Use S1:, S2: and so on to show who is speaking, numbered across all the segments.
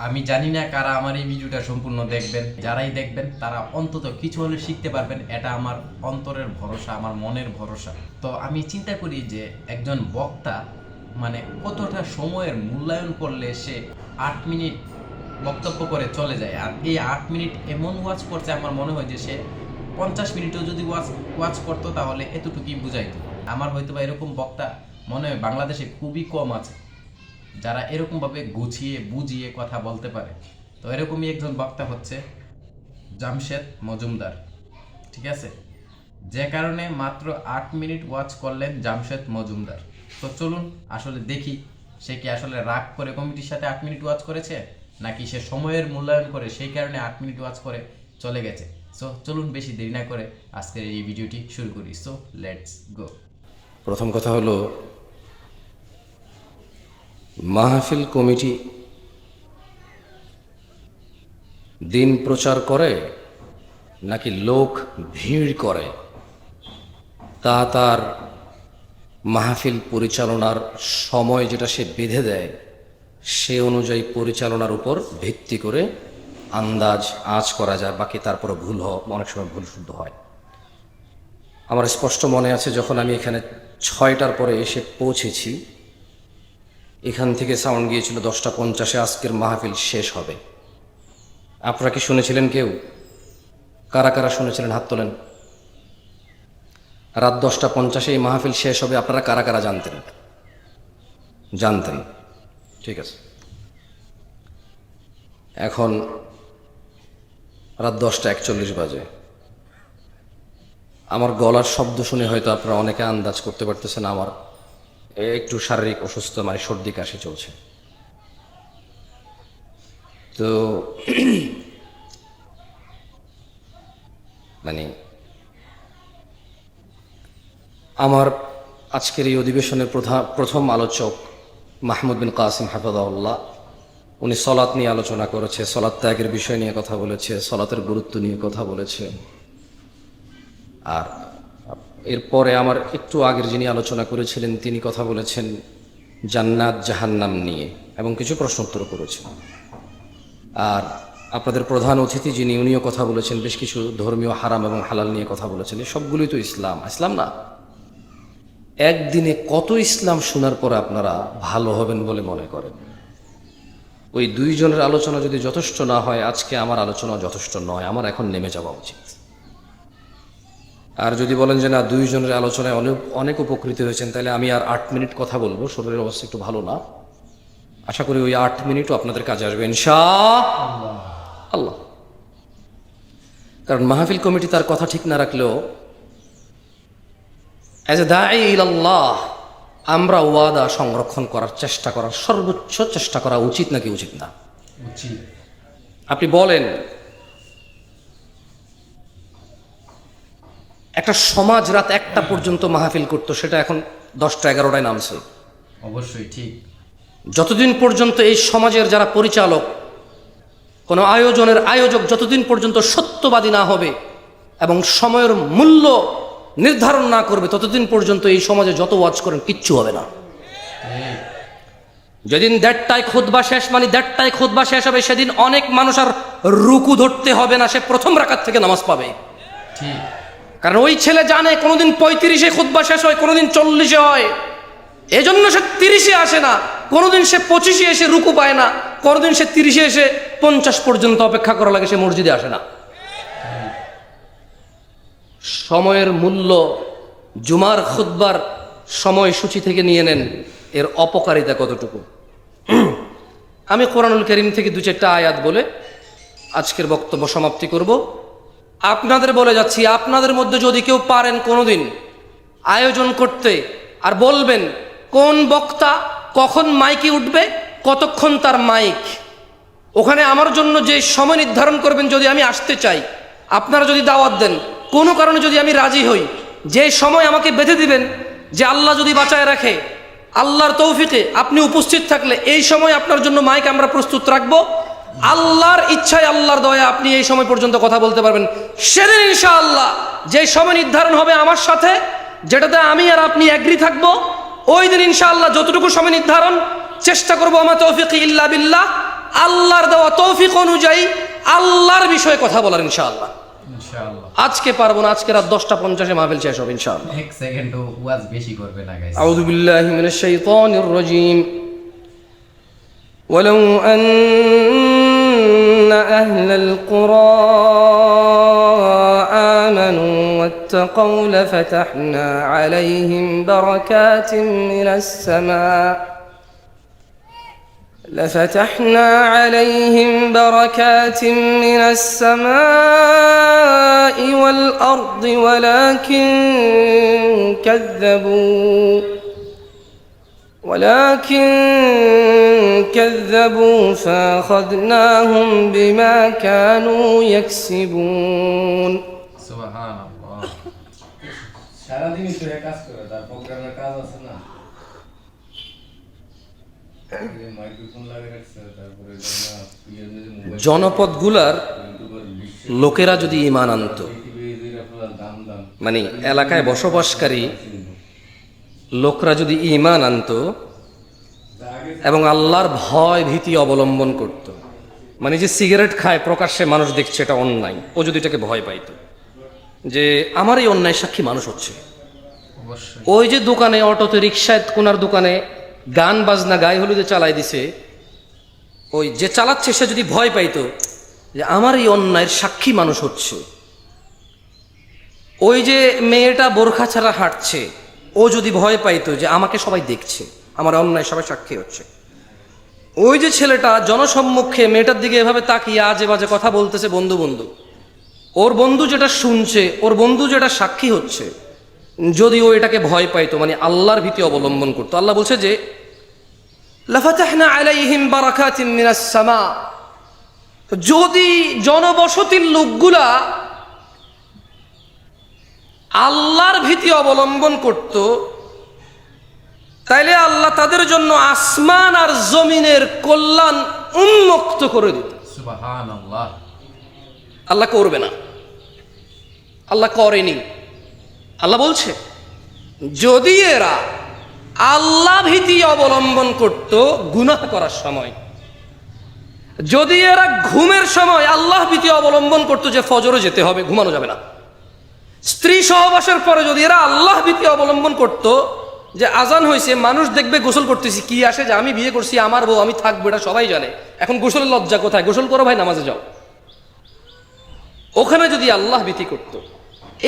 S1: আমি জানি না কারা আমার এই ভিডিওটা সম্পূর্ণ দেখবেন, যারাই দেখবেন তারা অন্তত কিছু হলে শিখতে পারবেন, এটা আমার অন্তরের ভরসা, আমার মনের ভরসা। তো আমি চিন্তা করি যে একজন বক্তা মানে কতটা সময়ের মূল্যায়ন করলে সে 8 মিনিট বক্তব্য করে চলে যায়, আর এই 8 মিনিট এমন ওয়াচ করছে আমার মনে হয় যে সে 50 মিনিটও যদি ওয়াচ করতো তাহলে এতটুকুই বুঝাইতো। আমার হয়তো বা এরকম বক্তা মনে হয় বাংলাদেশে খুবই কম আছে যারা এরকমভাবে গুছিয়ে বুঝিয়ে কথা বলতে পারে। তো এরকমই একজন বক্তা হচ্ছে জামশেদ মজুমদার, ঠিক আছে, যে কারণে মাত্র 8 মিনিট ওয়াচ করলেন জামশেদ মজুমদার। তো চলুন আসলে দেখি সে কি আসলে রাগ করে কমিটির সাথে 8 মিনিট ওয়াচ করেছে, নাকি সে সময়ের মূল্যায়ন করে সেই কারণে 8 মিনিট ওয়াচ করে চলে গেছে। সো চলুন বেশি দেরি না করে আজকের এই ভিডিওটি শুরু করি। So let's go.
S2: প্রথম কথা হলো, মাহফিল কমিটি দিন প্রচার করে নাকি লোক ভিড় করে তা তার মাহফিল পরিচালনার সময় যেটা সে বেঁধে দেয় সে অনুযায়ী পরিচালনার উপর ভিত্তি করে আন্দাজ আঁচ করা যায়, বাকি তারপরে ভুল অনেক সময় ভুল শুদ্ধ হয়। আমার স্পষ্ট মনে আছে যখন আমি এখানে 6টার পরে এসে পৌঁছেছি, এখান থেকে সাউন্ড গিয়েছিল 10টা 50-এ আজকের মাহফিল শেষ হবে। আপনারা কি শুনেছিলেন? কেউ কারা কারা শুনেছিলেন হাত তোলেন। রাত 10টা 50-এ এই মাহফিল শেষ হবে, আপনারা কারা কারা জানতেন? জানতেন, ঠিক আছে। এখন রাত 10টা 41 বাজে। আমার গলার শব্দ শুনে হয়তো আপনারা অনেকে আন্দাজ করতে পারতেছেন আমার একটু শারীরিক অসুস্থ, মানে সর্দি কাশি চলছে। তো মানে আমার আজকের এই অধিবেশনের প্রথম আলোচক মাহমুদ বিন কাসিম হাফিজাহুল্লাহ, উনি সলাত নিয়ে আলোচনা করেছে, সলাত ত্যাগের বিষয় নিয়ে কথা বলেছে, সলাতের গুরুত্ব নিয়ে কথা বলেছে। আর এরপরে আমার একটু আগের যিনি আলোচনা করেছিলেন তিনি কথা বলেছেন জান্নাত জাহান্নাম নিয়ে এবং কিছু প্রশ্ন উত্তর করেছেন। আর আপনাদের প্রধান অতিথি যিনি, উনিও কথা বলেছেন, বেশ কিছু ধর্মীয় হারাম এবং হালাল নিয়ে কথা বলেছেন। এই সবগুলোই তো ইসলাম। ইসলাম না, একদিনে কত ইসলাম শোনার পরে আপনারা ভালো হবেন বলে মনে করেন? ওই দুইজনের আলোচনা যদি যথেষ্ট না হয়, আজকে আমার আলোচনা যথেষ্ট নয়, আমার এখন নেমে যাওয়া উচিত। আর যদি বলেন যে না, দুইজনের আলোচনায় অনেক অনেক উপকৃত হয়েছেন, তাহলে আমি আর 8 মিনিট কথা বলবো। শরীরের অবস্থা একটু ভালো না, আশা করি ওই 8 মিনিটও আপনাদের কাজে আসবে ইনশাআল্লাহ। কারণ মাহফিল কমিটি তার কথা ঠিক না রাখলেও অ্যাজ এ দাঈ ইলাল্লাহ আমরা ওয়াদা সংরক্ষণ করার চেষ্টা করার সর্বোচ্চ চেষ্টা করা উচিত নাকি উচিত না?
S1: উচিত।
S2: আপনি বলেন, একটা সমাজ রাত 1টা পর্যন্ত মাহফিল করতো, সেটা এখন 10টা 11টায় নামছে।
S1: অবশ্যই ঠিক।
S2: যতদিন পর্যন্ত এই সমাজের যারা পরিচালক, কোনো আয়োজনের আয়োজক যতদিন পর্যন্ত সত্যবাদী না হবে এবং সময়ের মূল্য নির্ধারণ না করবে, ততদিন পর্যন্ত এই সমাজে যত ওয়াজ করেন কিচ্ছু হবে না। যেদিন 1:30টায় খুতবা শেষ, মানে 1:30টায় খুতবা শেষ হবে, সেদিন অনেক মানুষ আর রুকু ধরতে হবে না, সে প্রথম রাকাত থেকে নামাজ পাবে।
S1: ঠিক।
S2: কারণ ওই ছেলে জানে কোনোদিন 35-এ খুতবা শেষ হয়, কোনোদিন 40-এ হয়, এজন্য সে 30-এ আসে না। কোনোদিন সে 25-এ এসে রুকু পায় না, কোনোদিন সে 30-এ এসে 50 পর্যন্ত অপেক্ষা করা লাগে, সে মসজিদে আসে না। সময়ের মূল্য জুমার খুতবার সময়সূচি থেকে নিয়ে নেন, এর অপকারিতা কতটুকু। আমি কোরআনুল কারীম থেকে 2-4টা আয়াত বলে আজকের বক্তব্য সমাপ্তি করব। আপনাদের বলে যাচ্ছি, আপনাদের মধ্যে যদি কেউ পারেন কোনোদিন আয়োজন করতে আর বলবেন কোন বক্তা কখন মাইকে উঠবে, কতক্ষণ তার মাইক, ওখানে আমার জন্য যে সময় নির্ধারণ করবেন, যদি আমি আসতে চাই, আপনারা যদি দাওয়াত দেন, কোনো কারণে যদি আমি রাজি হই, যে সময় আমাকে বেঁধে দিবেন, যে আল্লাহ যদি বাঁচায় রাখে, আল্লাহর তৌফিকে আপনি উপস্থিত থাকলে এই সময় আপনার জন্য মাইক আমরা প্রস্তুত রাখবো, আল্লাহর ইচ্ছায় আল্লাহর দয়া আপনি এই সময় পর্যন্ত কথা বলতে পারবেন। সেদিন ইনশাআল্লাহ যে সময় নির্ধারণ হবে আমার সাথে, যেটাতে আমি আর আপনি এগ্রি থাকবো, ওই দিন ইনশাআল্লাহ যতটুকু সময় নির্ধারণ চেষ্টা করবো, আমার তৌফিক ইল্লা বিল্লাহ, আল্লাহর দেওয়া তৌফিক অনুযায়ী আল্লাহর বিষয়ে কথা বলার ইনশাআল্লাহ।
S1: ইনশাআল্লাহ
S2: আজকে পারবো না, আজকে রাত 10টা 50-এ মাহফিল শেষ হবে ইনশাআল্লাহ।
S1: এক সেকেন্ডও ওয়াজ বেশি করবে না গাইস।
S2: আউযু বিল্লাহি মিনাশ শাইতানির রাজীম। ওয়ালাউ আন্না আহলাল কুরা আমানু ওয়াত্তাকাউ লাফাতাহনা আলাইহিম বারাকাতিন মিনাস সামা لفتحنا عليهم بركات من السماء والأرض ولكن كذبوا فأخذناهم بما كانوا يكسبون
S1: সুবহানাল্লাহ। সারাদিনই তো কাজ করে, তার প্রোগ্রামের কাজ আছে না।
S2: জনপদগুলার লোকেরা যদি ঈমান আনত, মানে এলাকায় বসবাসকারী লোকরা যদি ঈমান আনত এবং আল্লাহর ভয় ভীতি অবলম্বন করত, মানে যে সিগারেট খায় প্রকাশ্যে মানুষ দেখছে এটা অন্যায়, ও যদি এটাকে ভয় পাইত যে আমার এই অন্যায় সাক্ষী মানুষ হচ্ছে।
S1: অবশ্যই
S2: ওই যে দোকানে, অটোতে, রিক্সায়, কোনার দোকানে গান বাজনা গায়ে হলুদে চালাই দিছে, ওই যে চালাচ্ছে সে যদি ভয় পাইতো যে আমার এই অন্যায়ের সাক্ষী মানুষ হচ্ছে। ওই যে মেয়েটা বোরখা ছাড়া হাঁটছে, ও যদি ভয় পাইতো যে আমাকে সবাই দেখছে, আমার অন্যায় সবাই সাক্ষী হচ্ছে। ওই যে ছেলেটা জনসম্মুখে মেয়েটার দিকে এভাবে তাকিয়ে আজে বাজে কথা বলতেছে বন্ধু বন্ধু, ওর বন্ধু যেটা শুনছে, ওর বন্ধু যেটা সাক্ষী হচ্ছে, যদি ও এটাকে ভয় পাইতো, মানে আল্লাহর ভীতি অবলম্বন করতো, আল্লাহ বলছে যে লাফাতাহনা আলাইহিম বারাকাতিন মিনাস সামা, যদি জনবসতির লোকগুলা আল্লাহর ভীতি অবলম্বন করত, তাইলে আল্লাহ তাদের জন্য আসমান আর জমিনের কল্যাণ উন্মুক্ত করে দিত।
S1: সুবহানাল্লাহ।
S2: আল্লাহ করবে না, আল্লাহ করেনি। আল্লাহ বলছে যদি এরা আল্লাহ ভীতি অবলম্বন করত গুনাহ করার সময়, যদি এরা ঘুমের সময় আল্লাহ ভীতি অবলম্বন করত যে ফজরে যেতে হবে, ঘুমানো যাবে না, স্ত্রী সহবাসের পরে যদি এরা আল্লাহ ভীতি অবলম্বন করত যে আজান হয়েছে, মানুষ দেখবে গোসল করতেছি, কি আসে যে আমি বিয়ে করছি, আমার বউ, আমি থাকবো, এটা সবাই জানে, এখন গোসলের লজ্জা কোথায়, গোসল করো ভাই, নামাজে যাও, ওখানে যদি আল্লাহ ভীতি করত।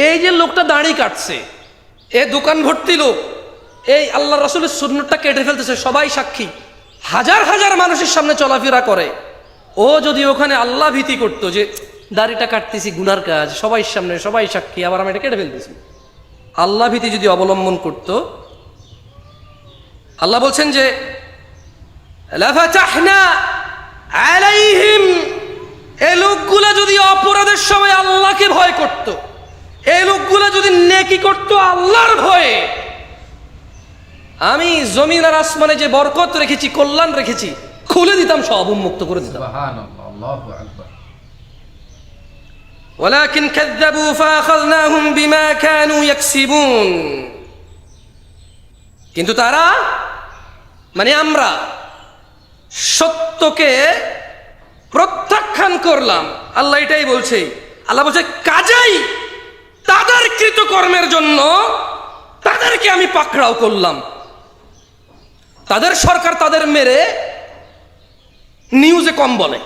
S2: এই যে লোকটা দাড়ি কাটছে, এ দোকান ভর্তি লোক, এই আল্লাহ রাসূলের সুন্নাতটা কেটে ফেলতেছে, সবাই সাক্ষী, হাজার হাজার মানুষের সামনে চলাফেরা করে, ও যদি ওখানে আল্লাহ ভীতি করত যে দাড়িটা কাটতেছি গুনার কাজ, সবাই সামনে, সবাই সাক্ষী, আবার আমি এটা কেটে ফেলতেছি, আল্লাহ ভীতি যদি অবলম্বন করত, আল্লাহ বলছেন যে লাফাতাহনা আলাইহিম, এই লোকগুলা যদি অপরাধের সময় আল্লাহকে ভয় করত, এই লোকগুলা যদি নেকি করত আল্লাহর ভয়ে, আমি জমিন আর আসমানে যে বরকত রেখেছি, কল্যাণ রেখেছি, খুলে দিতাম, সব উন্মুক্ত করে দিতাম।
S1: সুবহানাল্লাহ। আল্লাহু আকবার।
S2: ওয়ালাকিন কাযযাবু ফাআখাযনাহুম বিমা কানু ইয়াকসিবুন, কিন্তু তারা, মানে আমরা সত্যকে প্রত্যাখ্যান করলাম, আল্লাহ এটাই বলছে। আল্লাহ বলছে কাজেই তাদের কৃতকর্মের জন্য তাদেরকে আমি পাকড়াও করলাম। তাদের সরকার তাদের মেরে নিউজে কম বলে,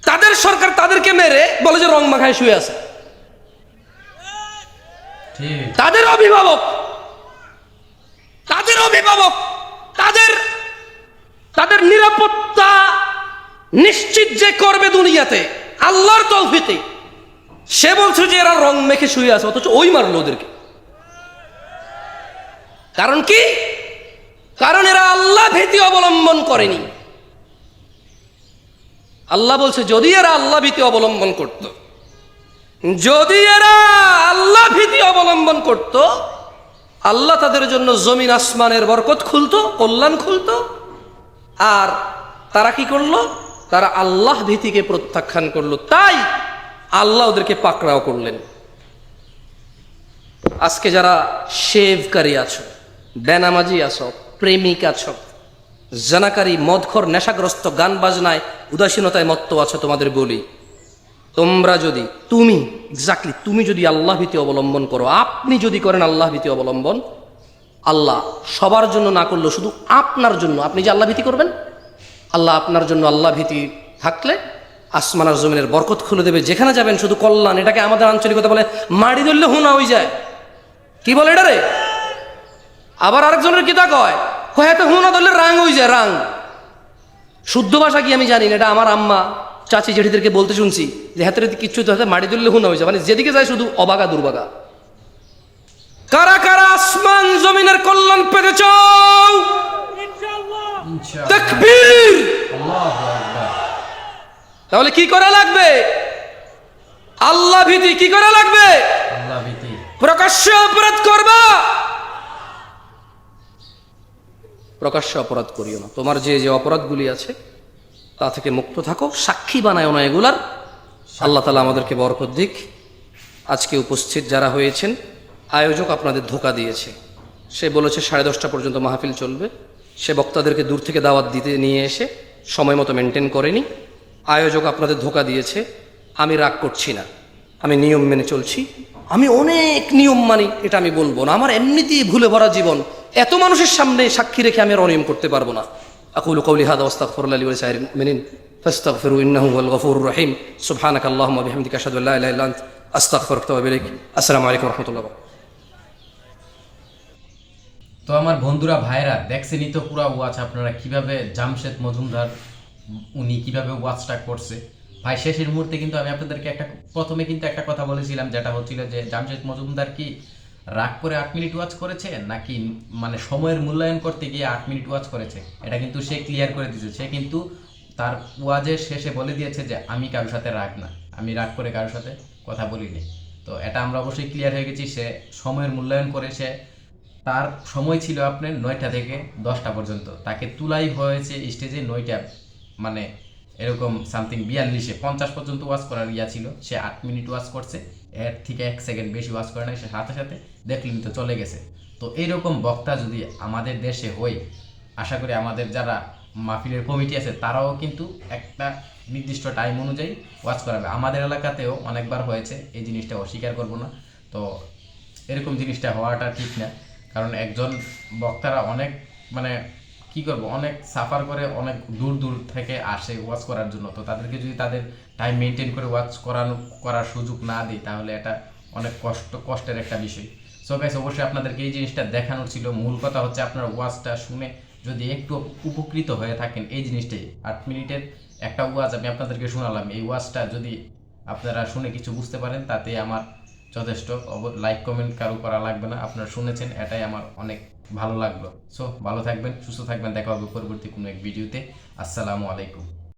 S2: তাদের সরকার তাদেরকে মেরে বলে যে রং মাখায় শুয়ে আছে,
S1: ঠিক।
S2: তাদের অভিভাবক, তাদের নিরাপত্তা নিশ্চিত যে করবে দুনিয়াতে আল্লাহর তৌফিকে, সে বলছে যে এরা রং মেখে শুয়ে আছে, অথচ ওই মারলো ওদেরকে। কারণ কি? কারণ এরা আল্লাহ ভীতি অবলম্বন করেনি। আল্লাহ বলছে যদি এরা আল্লাহ ভীতি অবলম্বন করত, যদি এরা আল্লাহ ভীতি অবলম্বন করত, আল্লাহ তাদের জন্য জমিন আসমানের বরকত খুলতো, কল্যাণ খুলতো। আর তারা কি করলো? তারা আল্লাহ ভীতিকে প্রত্যাখ্যান করলো, তাই আল্লাহ ওদেরকে পাকড়াও করলেন। আজকে যারা শেভকারী আছো, বেনামাজি আছো, প্রেমিক আছো, জানাকারী, মদখর, নেশাগ্রস্ত, গান বাজনায়, উদাসীনতায় মত্ত আছো, তোমাদের বলি, তোমরা যদি তুমি যদি আল্লাহ ভীতি অবলম্বন করো, আপনি যদি করেন আল্লাহ ভীতি অবলম্বন, আল্লাহ সবার জন্য না করলেও শুধু আপনার জন্য, আপনি যে আল্লাহ ভীতি করবেন, আল্লাহ আপনার জন্য আল্লাহ ভীতি থাকলে আসমান আর জমিনের বরকত খুলে দেবে, যেখানে যাবেন শুধু কল্যাণ। এটাকে আমাদের আঞ্চলিকতা বলে মাড়ি ধরলে হুনা হয়ে যায়। কি বলে এটা রে? আবার আরেকজনের কিতা কয়, হয়তো হুনা ধরলে রাং হয়ে যায়, রাং। শুদ্ধ ভাষা কি আমি জানি না, এটা আমার আম্মা চাচি জেঠিদেরকে বলতে শুনছি যে হাতের কিচ্ছু তো হাতে মাড়ি ধরলে হুনা হয়ে যায়, মানে যেদিকে যায় শুধু অবাগা দুর্বাগা। কারা কারা আসমান জমিনের কল্যাণ পেতে চাও? তাকবীর!
S1: আল্লাহু আকবার।
S2: তাহলে কি করা লাগবে? আল্লাহ ভীতি। কি করা লাগবে?
S1: আল্লাহ ভীতি।
S2: প্রকাশ্য অপরাধ করবা, প্রকাশ্য অপরাধ করিও না। তোমার যে যে অপরাধগুলি আছে তা থেকে মুক্ত থাকো, সাক্ষী বানায় না এগুলার। আল্লাহ তাআলা আমাদেরকে বরকত দিক। আজকে উপস্থিত যারা হয়েছেন, আয়োজক আপনাদের ধোঁকা দিয়েছে। সে বলেছে 10:30 পর্যন্ত মাহফিল চলবে, সে বক্তাদেরকে দূর থেকে দাওয়াত দিতে নিয়ে এসে সময় মতো মেনটেন করেনি। আয়োজক আপনাদের ধোঁকা দিয়েছে। আমি রাগ করছি না, আমি নিয়ম মেনে চলছি। আমি অনেক নিয়ম মানি, এটা আমি বলবো না। আমার এমনিতেই ভুলে ভরা জীবন, এত মানুষের সামনে সাক্ষী রেখে আমি আর অনিয়ম করতে পারবো না। আকুলু কওলি হাযা ওয়াস্তাগফিরুল্লাহ লি ওয়া লিসাইরিল মুমিনিন ফাস্তাগফিরু ইন্নাহু হুয়াল গফুরুর রহিম। সুবহানাকা আল্লাহুম্মা ওয়া বিহামদিকা আশহাদু আল্লা ইলাহা ইল্লা আনতা আস্তাগফিরুকা ওয়া আতুবু ইলাইক। আসসালামু আলাইকুম ওয়া রাহমাতুল্লাহ।
S1: তো আমার বন্ধুরা, ভাইরা, দেখছেনই তো পুরা ওয়াচ আপনারা কিভাবে জামশেদ মজুমদার উনি কিভাবে ওয়াচটা করছে। ভাই শেষের মুহূর্তে কিন্তু আমি আপনাদেরকে প্রথমে কিন্তু একটা কথা বলেছিলাম, যেটা হচ্ছিল যে জামশেদ মজুমদার কি রাগ করে 8 মিনিট ওয়াচ করেছে, নাকি মানে সময়ের মূল্যায়ন করতে গিয়ে 8 মিনিট ওয়াচ করেছে, এটা কিন্তু সে ক্লিয়ার করে দিয়েছে। সে কিন্তু তার ওয়াজের শেষে বলে দিয়েছে যে আমি কারোর সাথে রাগ না, আমি রাগ করে কারোর সাথে কথা বলিনি। তো এটা আমরা অবশ্যই ক্লিয়ার হয়ে গেছি। সে সময়ের মূল্যায়ন করে, সে তার সময় ছিল আপনার 9টা থেকে 10টা পর্যন্ত, তাকে তুলাই হয়েছে স্টেজে 9টা মানে এরকম সামথিং 42-এ 50 পর্যন্ত ওয়াচ করার ইয়া ছিল। সে 8 মিনিট ওয়াচ করছে, এর থেকে 1 সেকেন্ড বেশি ওয়াচ করে নাই। সে সাথে সাথে দেখলেন তো চলে গেছে। তো এইরকম বক্তা যদি আমাদের দেশে হয়, আশা করি আমাদের যারা মাহফিলের কমিটি আছে তারাও কিন্তু একটা নির্দিষ্ট টাইম অনুযায়ী ওয়াচ করাবে। আমাদের এলাকাতেও অনেকবার হয়েছে, এই জিনিসটা অস্বীকার করব না। তো এরকম জিনিসটা হওয়াটা ঠিক না, কারণ একজন বক্তারা অনেক মানে কি করব, অনেক সাফার করে, অনেক দূর দূর থেকে আসে ওয়াচ করার জন্য। তো তাদেরকে যদি তাদের টাইম মেনটেন করে ওয়াচ করার সুযোগ না দিই, তাহলে এটা অনেক কষ্টের একটা বিষয়। সো গাইস, অবশ্যই আপনাদেরকে এই জিনিসটা দেখানোর ছিল। মূল কথা হচ্ছে আপনার ওয়াচটা শুনে যদি একটু উপকৃত হয়ে থাকেন, এই জিনিসটাই 8 মিনিটের একটা ওয়াজ আমি আপনাদেরকে শোনালাম, এই ওয়াজটা যদি আপনারা শুনে কিছু বুঝতে পারেন, তাতে আমার যথেষ্ট। লাইক কমেন্ট কারো করা লাগবে না, আপনারা শুনেছেন, এটাই আমার অনেক ভালো লাগলো। সো ভালো থাকবেন, সুস্থ থাকবেন, দেখা হবে পরবর্তী কোনো এক ভিডিওতে। আসসালামু আলাইকুম।